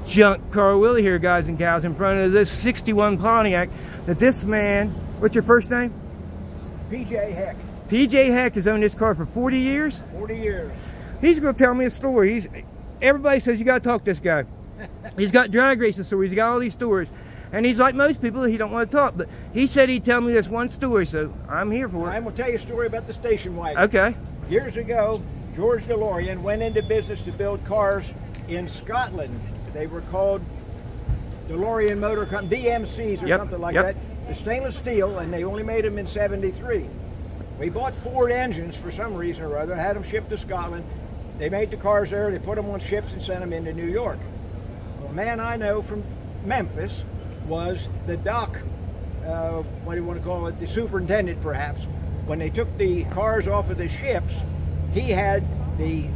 junk car Willie here, guys and gals, in front of this 61 Pontiac that this man, what's your first name? PJ Heck. PJ Heck has owned this car for 40 years? 40 years. He's going to tell me a story. Everybody says you got to talk to this guy. He's got drag racing stories. He's got all these stories. And he's like most people, he don't want to talk. But he said he'd tell me this one story, so I'm here for it. I'm going to tell you a story about the station wagon. Okay. Years ago, George DeLorean went into business to build cars in Scotland. They were called DeLorean Motor Company, DMCs or something like that. The stainless steel, and they only made them in '73. We bought Ford engines for some reason or other, had them shipped to Scotland. They made the cars there, they put them on ships and sent them into New York. Well, a man I know from Memphis was the dock, what do you want to call it, the superintendent perhaps. When they took the cars off of the ships, he had the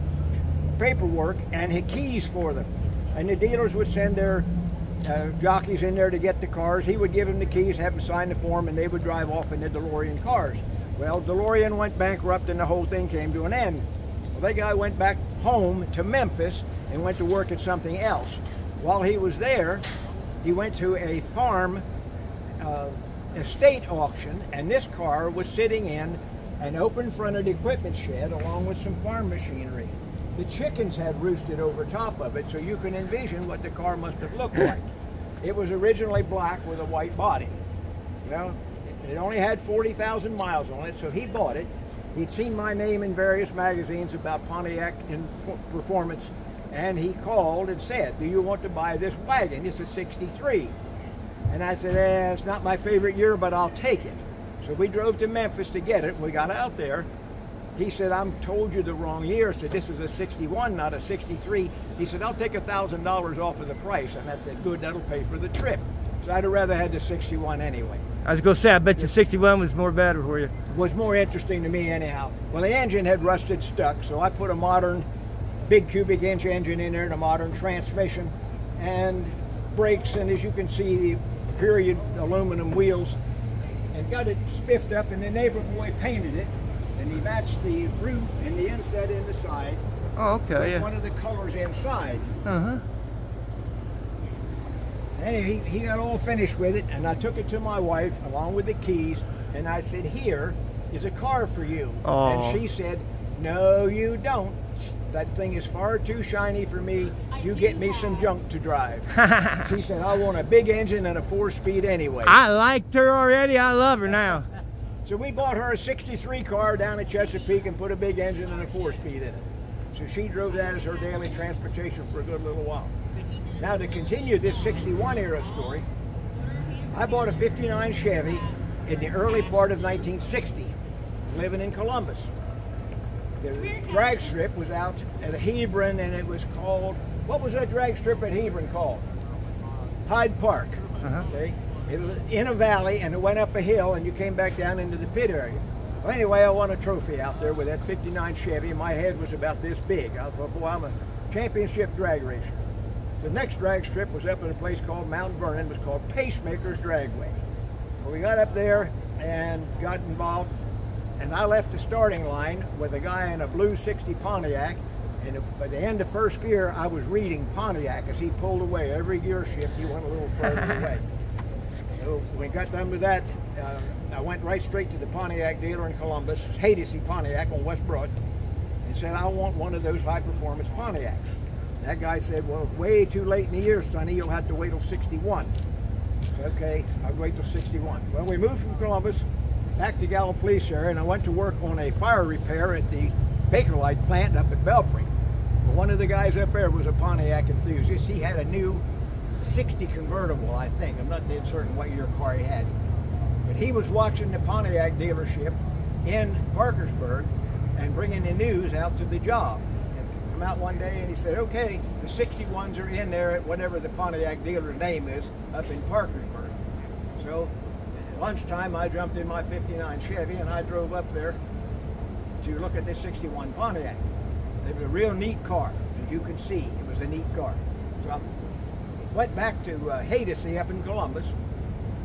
paperwork and had keys for them. And the dealers would send their jockeys in there to get the cars. He would give them the keys, have them sign the form, and they would drive off in the DeLorean cars. Well, DeLorean went bankrupt and the whole thing came to an end. Well, that guy went back home to Memphis and went to work at something else. While he was there, he went to a farm estate auction, and this car was sitting in an open fronted equipment shed along with some farm machinery. The chickens had roosted over top of it, so you can envision what the car must have looked like. It was originally black with a white body. Well, it only had 40,000 miles on it, so he bought it. He'd seen my name in various magazines about Pontiac in performance, and he called and said, "Do you want to buy this wagon? It's a '63. And I said, it's not my favorite year, but I'll take it. So we drove to Memphis to get it. We got out there. He said, "I'm told you the wrong year." I said, "This is a '61, not a '63. He said, "I'll take $1,000 off of the price." And I said, "Good, that'll pay for the trip." So I'd have rather had the '61 anyway. I was going to say, I bet the 61 was more better for you. It was more interesting to me anyhow. Well, the engine had rusted stuck, so I put a modern big cubic inch engine in there and a modern transmission and brakes, and as you can see, the period aluminum wheels, and got it spiffed up, and the neighbor boy painted it, and he matched the roof and the inset in the side. Oh, okay. With one of the colors inside. Anyway, he got all finished with it, and I took it to my wife along with the keys, and I said, "Here is a car for you." Oh. And she said, "No, you don't. That thing is far too shiny for me. You get me some junk to drive." She said, "I want a big engine and a 4-speed anyway." I liked her already. I love her now. So we bought her a '63 car down at Chesapeake and put a big engine and a 4-speed in it. So she drove that as her daily transportation for a good little while. Now, to continue this '61 era story, I bought a '59 Chevy in the early part of 1960, living in Columbus. The drag strip was out at Hebron, and it was called, what was that drag strip at Hebron called? Hyde Park. Okay? It was in a valley, and it went up a hill, and you came back down into the pit area. Well, anyway, I won a trophy out there with that '59 Chevy, and my head was about this big. I thought, boy, I'm a championship drag racer. The next drag strip was up at a place called Mount Vernon. It was called Pacemaker's Dragway. Well, we got up there and got involved, and I left the starting line with a guy in a blue '60 Pontiac, and by the end of first gear, I was reading Pontiac as he pulled away. Every gear shift, he went a little further away. So when we got done with that, I went right straight to the Pontiac dealer in Columbus, Hadesy Pontiac on West Broad, and said, "I want one of those high-performance Pontiacs." That guy said, "Well, it's way too late in the year, Sonny. You'll have to wait till '61. Okay, I'll wait till '61. Well, we moved from Columbus back to Gallup Police area, and I went to work on a fire repair at the Bakelite plant up at Belpre. But one of the guys up there was a Pontiac enthusiast. He had a new '60 convertible, I think. I'm not dead certain what year car he had. But he was watching the Pontiac dealership in Parkersburg and bringing the news out to the job. And come out one day and he said, "Okay, the '61s are in there at whatever the Pontiac dealer's name is up in Parkersburg." So at lunchtime, I jumped in my '59 Chevy and I drove up there to look at this '61 Pontiac. It was a real neat car, as you can see. It was a neat car. So I went back to Hadesy up in Columbus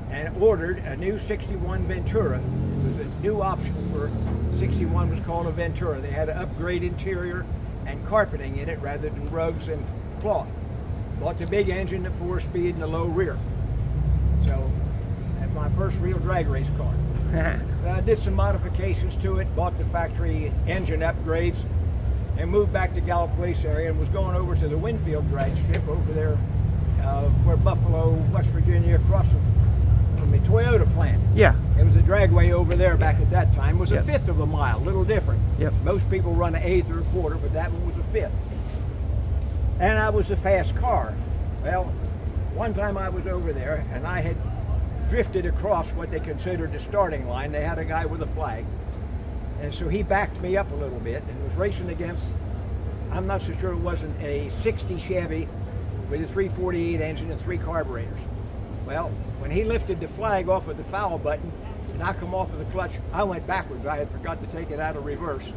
and ordered a new '61 Ventura. It was a new option for '61, was called a Ventura. They had an upgrade interior and carpeting in it rather than rugs and cloth. Bought the big engine, the 4-speed, and the low rear. So that's my first real drag race car. I did some modifications to it, bought the factory engine upgrades, and moved back to Gallup Place area and was going over to the Winfield drag strip over there where Buffalo, West Virginia, across from the Toyota plant. Yeah. It was a dragway over there back at that time. It was a fifth of a mile, a little different. Yep. Most people run an eighth or a quarter, but that one was a fifth. And I was a fast car. Well, one time I was over there and I had drifted across what they considered the starting line. They had a guy with a flag. And so he backed me up a little bit and was racing against, I'm not so sure it wasn't a 60 Chevy with a 348 engine and 3 carburetors. Well, when he lifted the flag off of the foul button and I come off of the clutch, I went backwards. I had forgot to take it out of reverse.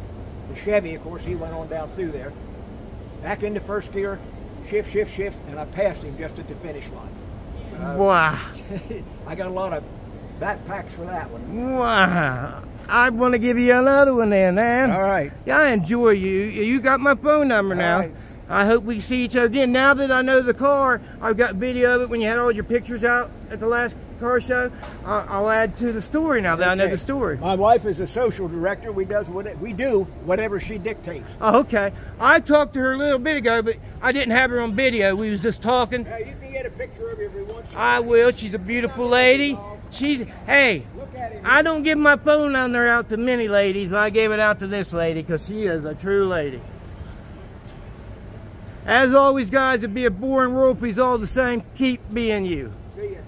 The Chevy, of course, he went on down through there. Back into first gear, shift, shift, shift, and I passed him just at the finish line. Wow. I got a lot of backpacks for that one. Wow. I want to give you another one then, man. All right. Yeah, I enjoy you. You got my phone number now. All right. I hope we see each other again. Now that I know the car, I've got video of it when you had all your pictures out at the last car show. I'll add to the story now that I know the story. My wife is a social director. We do whatever she dictates. Oh, okay. I talked to her a little bit ago, but I didn't have her on video. We was just talking. You can get a picture of her if you want to. I will. She's a beautiful lady. Hey, I don't give my phone number out to many ladies, but I gave it out to this lady because she is a true lady. As always, guys, it'd be a boring world if he's all the same. Keep being you. See ya.